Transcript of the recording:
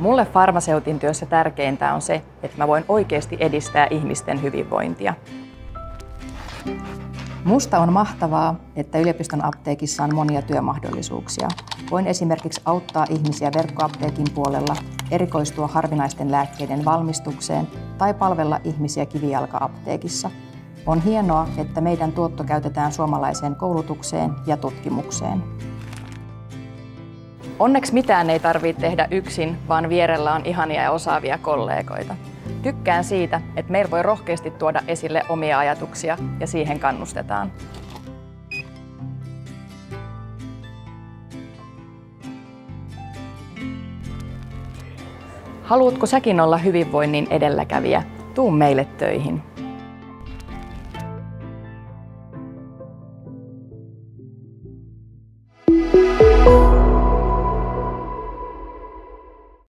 Mulle farmaseutin työssä tärkeintä on se, että mä voin oikeasti edistää ihmisten hyvinvointia. Musta on mahtavaa, että yliopiston apteekissa on monia työmahdollisuuksia. Voin esimerkiksi auttaa ihmisiä verkkoapteekin puolella, erikoistua harvinaisten lääkkeiden valmistukseen tai palvella ihmisiä kivijalka-apteekissa. On hienoa, että meidän tuotto käytetään suomalaiseen koulutukseen ja tutkimukseen. Onneksi mitään ei tarvitse tehdä yksin, vaan vierellä on ihania ja osaavia kollegoita. Tykkään siitä, että meillä voi rohkeasti tuoda esille omia ajatuksia ja siihen kannustetaan. Haluatko säkin olla hyvinvoinnin edelläkävijä? Tuu meille töihin.